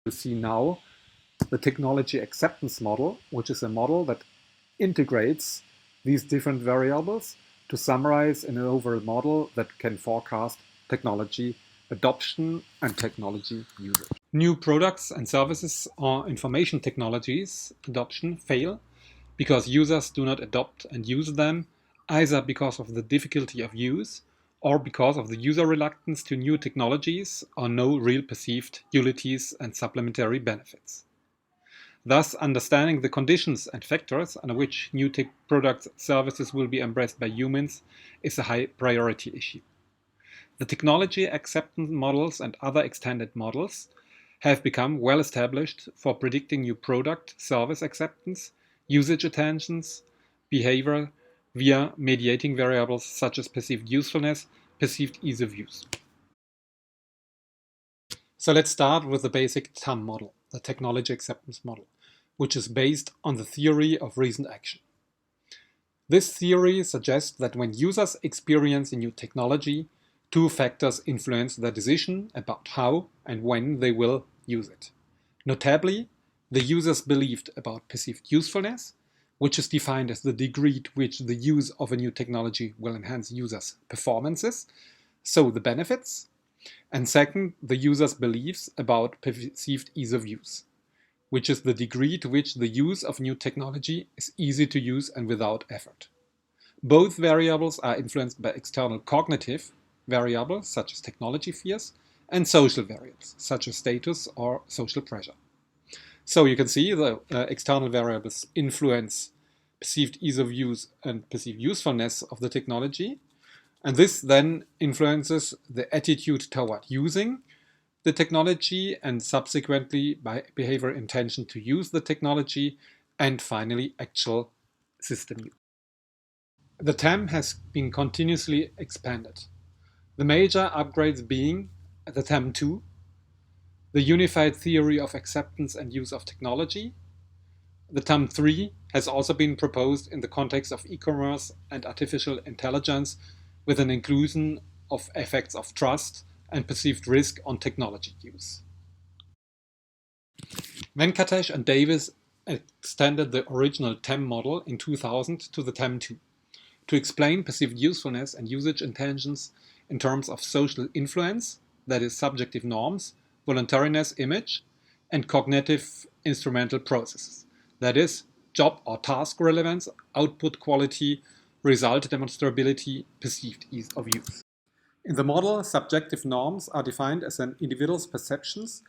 You see now the technology acceptance model, which is a model that integrates these different variables to summarize in an overall model that can forecast technology adoption and technology usage. New products and services or information technologies adoption fail because users do not adopt and use them, either because of the difficulty of use or because of the user reluctance to new technologies or no real perceived utilities and supplementary benefits. Thus, understanding the conditions and factors under which new tech products and services will be embraced by humans is a high priority issue. The technology acceptance models and other extended models have become well established for predicting new product service acceptance, usage attentions, behavior via mediating variables such as perceived usefulness, perceived ease of use. So let's start with the basic TAM model, the technology acceptance model, which is based on the theory of recent action. This theory suggests that when users experience a new technology, two factors influence their decision about how and when they will use it. Notably, the user's belief about perceived usefulness, which is defined as the degree to which the use of a new technology will enhance users' performances, so the benefits, and second, the user's beliefs about perceived ease of use, which is the degree to which the use of new technology is easy to use and without effort. Both variables are influenced by external cognitive variables, such as technology fears, and social variables, such as status or social pressure. So you can see the external variables influence perceived ease of use and perceived usefulness of the technology, and this then influences the attitude toward using the technology and subsequently by behavior intention to use the technology, and finally actual system use. The TAM has been continuously expanded. The major upgrades being the TAM 2, the unified theory of acceptance and use of technology. The TAM 3 has also been proposed in the context of e-commerce and artificial intelligence with an inclusion of effects of trust and perceived risk on technology use. Venkatesh and Davis extended the original TAM model in 2000 to the TAM 2 to explain perceived usefulness and usage intentions in terms of social influence, that is subjective norms, voluntariness image, and cognitive instrumental processes, that is job or task relevance, output quality, result demonstrability, perceived ease of use. In the model, subjective norms are defined as an individual's perceptions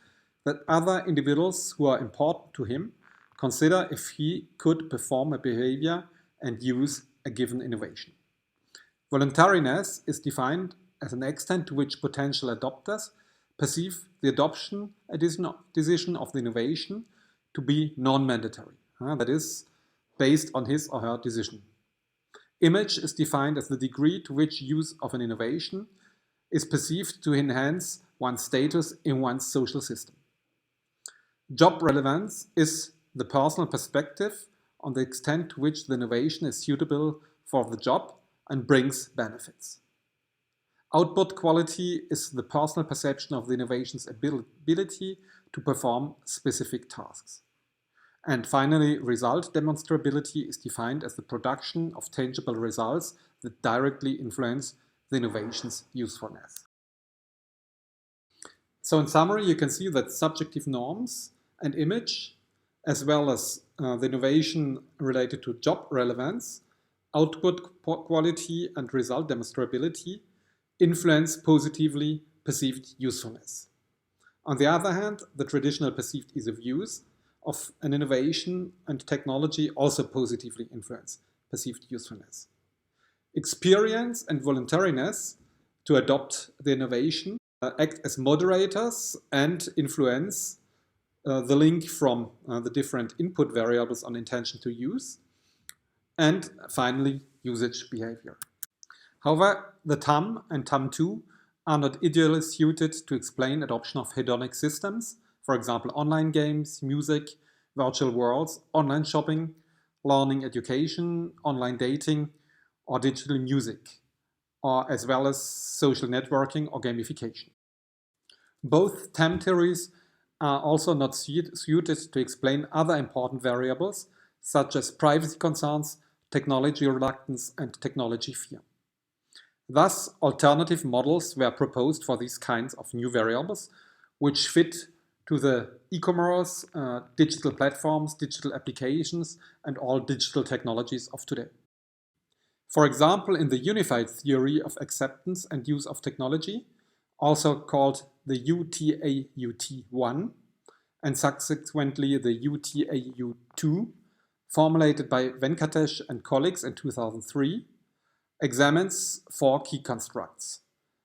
that other individuals who are important to him consider if he could perform a behavior and use a given innovation. Voluntariness is defined as an extent to which potential adopters perceive the adoption decision of the innovation to be non-mandatory, that is, based on his or her decision. Image is defined as the degree to which use of an innovation is perceived to enhance one's status in one's social system. Job relevance is the personal perspective on the extent to which the innovation is suitable for the job and brings benefits. Output quality is the personal perception of the innovation's ability to perform specific tasks. And finally, result demonstrability is defined as the production of tangible results that directly influence the innovation's usefulness. So in summary, you can see that subjective norms and image, as well as the innovation related to job relevance, output quality, and result demonstrability influence positively perceived usefulness. On the other hand, the traditional perceived ease of use of an innovation and technology also positively influence perceived usefulness. Experience and voluntariness to adopt the innovation act as moderators and influence the link from the different input variables on intention to use, and finally, usage behavior. However, the TAM and TAM2 are not ideally suited to explain adoption of hedonic systems, for example, online games, music, virtual worlds, online shopping, learning education, online dating, or digital music, or as well as social networking or gamification. Both TAM theories are also not suited to explain other important variables such as privacy concerns, technology reluctance, and technology fear. Thus, alternative models were proposed for these kinds of new variables, which fit to the e-commerce, digital platforms, digital applications, and all digital technologies of today. For example, in the unified theory of acceptance and use of technology, also called the UTAUT1, and subsequently the UTAU2, formulated by Venkatesh and colleagues in 2003, examines 4 key constructs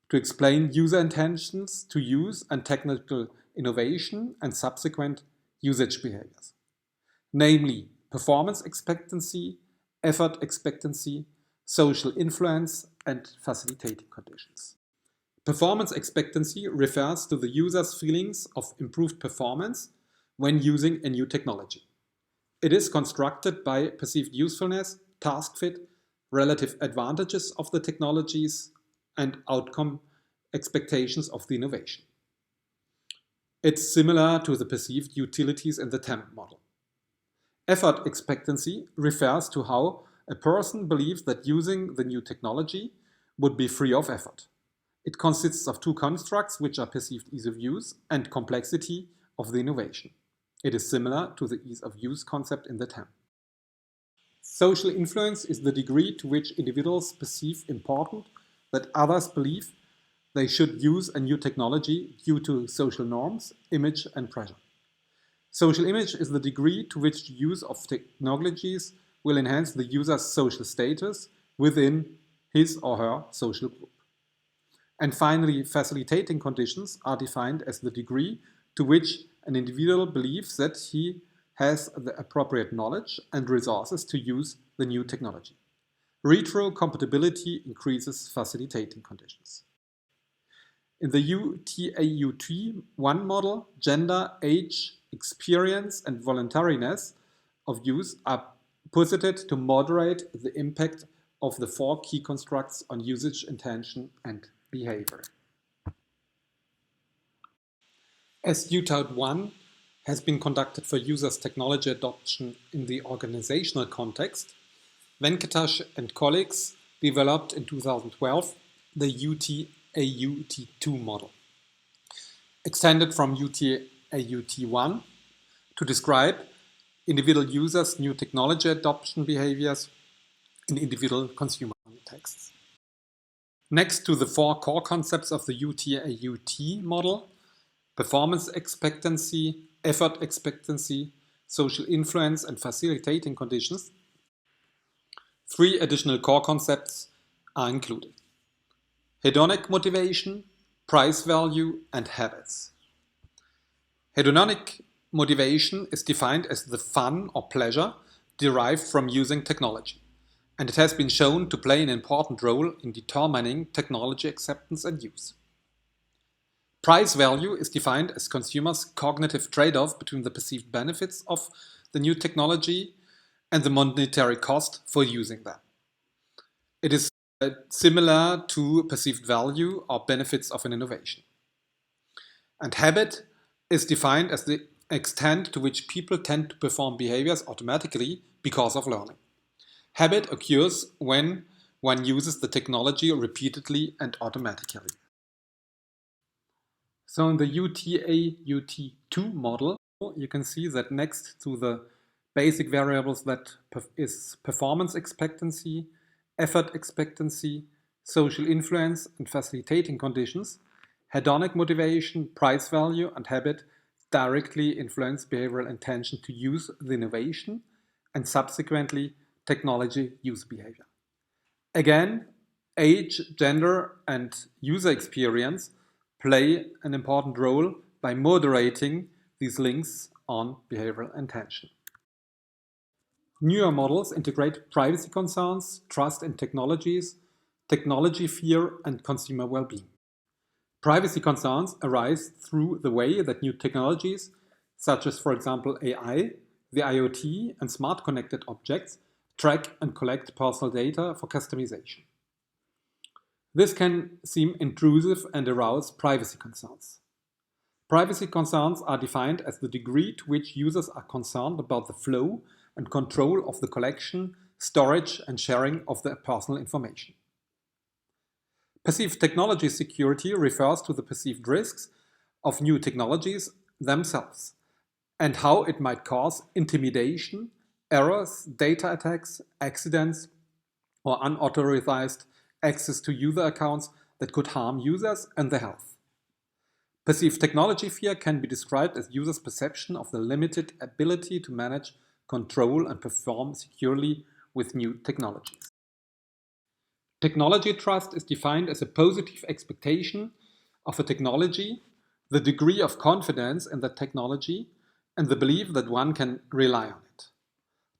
to explain user intentions to use and technical innovation and subsequent usage behaviors, namely performance expectancy, effort expectancy, social influence, and facilitating conditions. Performance expectancy refers to the user's feelings of improved performance when using a new technology. It is constructed by perceived usefulness, task fit, relative advantages of the technologies, and outcome expectations of the innovation. It's similar to the perceived utilities in the TAM model. Effort expectancy refers to how a person believes that using the new technology would be free of effort. It consists of 2 constructs, which are perceived ease of use and complexity of the innovation. It is similar to the ease of use concept in the TAM. Social influence is the degree to which individuals perceive important that others believe they should use a new technology due to social norms, image, and pressure. Social image is the degree to which the use of technologies will enhance the user's social status within his or her social group. And finally, facilitating conditions are defined as the degree to which an individual believes that he has the appropriate knowledge and resources to use the new technology. Retrocompatibility increases facilitating conditions. In the UTAUT1 model, gender, age, experience, and voluntariness of use are posited to moderate the impact of the 4 key constructs on usage, intention, and behavior. As UTAUT1 has been conducted for users' technology adoption in the organizational context, Venkatesh and colleagues developed in 2012 the UTAUT2 model, extended from UTAUT1 to describe individual users' new technology adoption behaviors in individual consumer contexts. Next to the 4 core concepts of the UTAUT model, performance expectancy, effort expectancy, social influence, and facilitating conditions, 3 additional core concepts are included: hedonic motivation, price value, and habits. Hedonic motivation is defined as the fun or pleasure derived from using technology, and it has been shown to play an important role in determining technology acceptance and use. Price value is defined as consumers' cognitive trade-off between the perceived benefits of the new technology and the monetary cost for using them. It is similar to perceived value or benefits of an innovation. And habit is defined as the extent to which people tend to perform behaviors automatically because of learning. Habit occurs when one uses the technology repeatedly and automatically. So in the UTAUT2 model, you can see that next to the basic variables that is performance expectancy, effort expectancy, social influence, and facilitating conditions, hedonic motivation, price value, and habit directly influence behavioral intention to use the innovation and subsequently technology use behavior. Again, age, gender, and user experience play an important role by moderating these links on behavioral intention. Newer models integrate privacy concerns, trust in technologies, technology fear, and consumer well-being. Privacy concerns arise through the way that new technologies, such as, for example, AI, the IoT and smart connected objects track and collect personal data for customization. This can seem intrusive and arouse privacy concerns. Privacy concerns are defined as the degree to which users are concerned about the flow and control of the collection, storage, and sharing of their personal information. Perceived technology security refers to the perceived risks of new technologies themselves and how it might cause intimidation, errors, data attacks, accidents, or unauthorized access to user accounts that could harm users and their health. Perceived technology fear can be described as users' perception of the limited ability to manage, control, and perform securely with new technologies. Technology trust is defined as a positive expectation of a technology, the degree of confidence in that technology, and the belief that one can rely on it.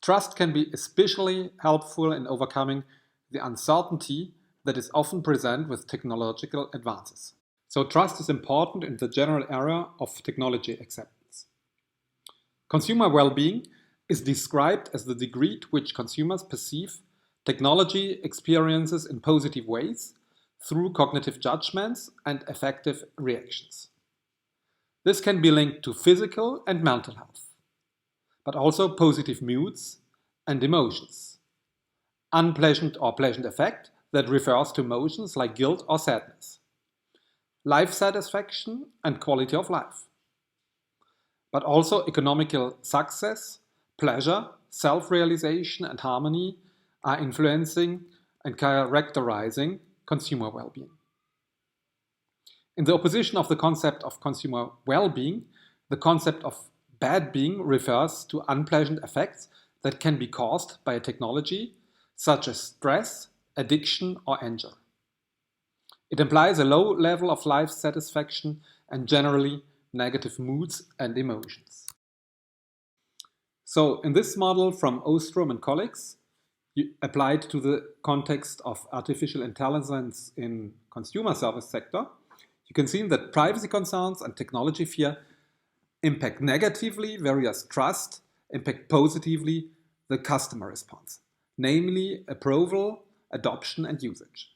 Trust can be especially helpful in overcoming the uncertainty that is often present with technological advances. So trust is important in the general area of technology acceptance. Consumer well-being is described as the degree to which consumers perceive technology experiences in positive ways through cognitive judgments and affective reactions. This can be linked to physical and mental health, but also positive moods and emotions. Unpleasant or pleasant affect that refers to emotions like guilt or sadness. Life satisfaction and quality of life. But also economical success, pleasure, self-realization and harmony are influencing and characterizing consumer well-being. In the opposition of the concept of consumer well-being, the concept of bad being refers to unpleasant effects that can be caused by a technology such as stress, addiction, or anger. It implies a low level of life satisfaction and generally negative moods and emotions. So in this model from Ostrom and colleagues, applied to the context of artificial intelligence in consumer service sector, you can see that privacy concerns and technology fear impact negatively various trust, impact positively the customer response, namely approval, adoption, and usage.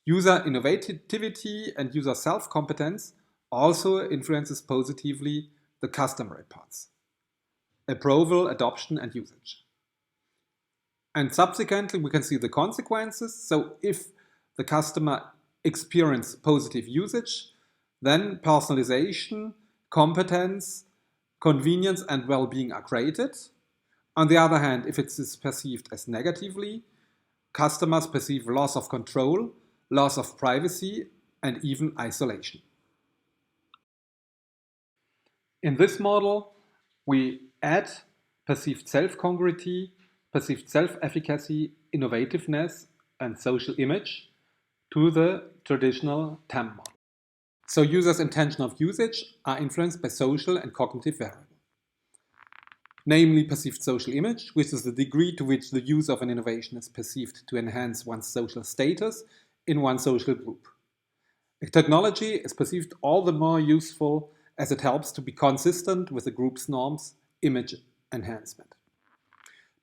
User innovativity and user self-competence also influences positively the customer response, approval, adoption, and usage. And subsequently, we can see the consequences. So if the customer experiences positive usage, then personalization, competence, convenience, and well-being are created. On the other hand, if it is perceived as negatively, customers perceive loss of control, loss of privacy, and even isolation. In this model, we add perceived self-congruity, perceived self-efficacy, innovativeness, and social image to the traditional TAM model. So users' intention of usage are influenced by social and cognitive variables. Namely perceived social image, which is the degree to which the use of an innovation is perceived to enhance one's social status in one social group. A technology is perceived all the more useful as it helps to be consistent with the group's norms, image enhancement.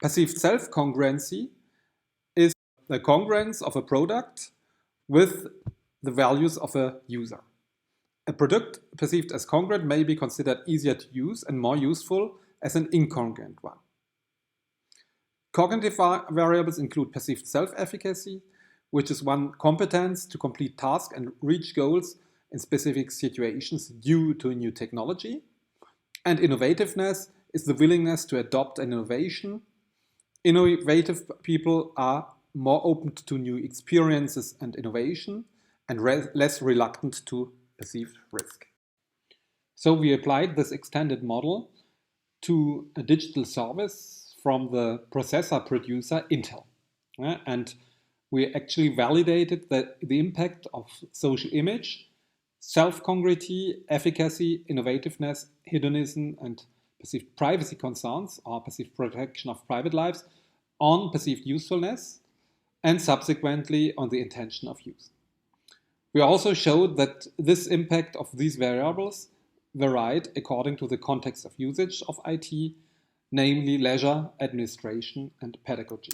Perceived self-congruency is the congruence of a product with the values of a user. A product perceived as congruent may be considered easier to use and more useful as an incongruent one. Cognitive variables include perceived self-efficacy, which is one competence to complete tasks and reach goals in specific situations due to a new technology. And innovativeness is the willingness to adopt an innovation. Innovative people are more open to new experiences and innovation and less reluctant to perceived risk. So we applied this extended model to a digital service from the processor producer Intel. And we actually validated the impact of social image, self-congruity, efficacy, innovativeness, hedonism, and perceived privacy concerns or perceived protection of private lives on perceived usefulness and subsequently on the intention of use. We also showed that this impact of these variables varied according to the context of usage of IT namely leisure, administration, and pedagogy.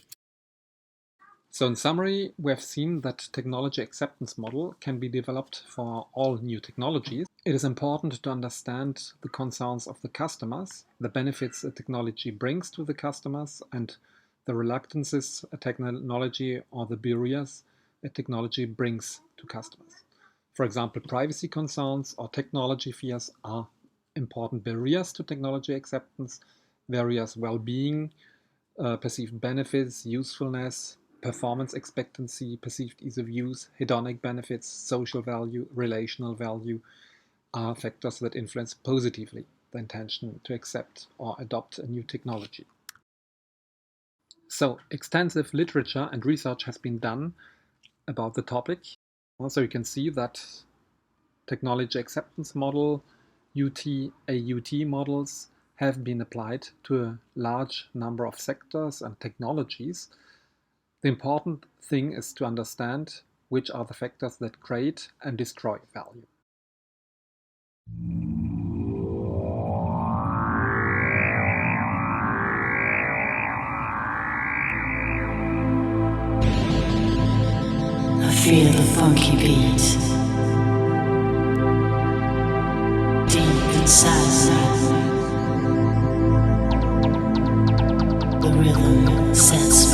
So in summary, we have seen that technology acceptance model can be developed for all new technologies. It is important to understand the concerns of the customers, the benefits a technology brings to the customers, and the reluctances a technology or the barriers a technology brings to customers. For example, privacy concerns or technology fears are important barriers to technology acceptance, various well-being, perceived benefits, usefulness, performance expectancy, perceived ease of use, hedonic benefits, social value, relational value are factors that influence positively the intention to accept or adopt a new technology. So, extensive literature and research has been done about the topic. Also, you can see that technology acceptance model, AUT models have been applied to a large number of sectors and technologies. The important thing is to understand which are the factors that create and destroy value. I feel the funky beat deep inside me. The rhythm sets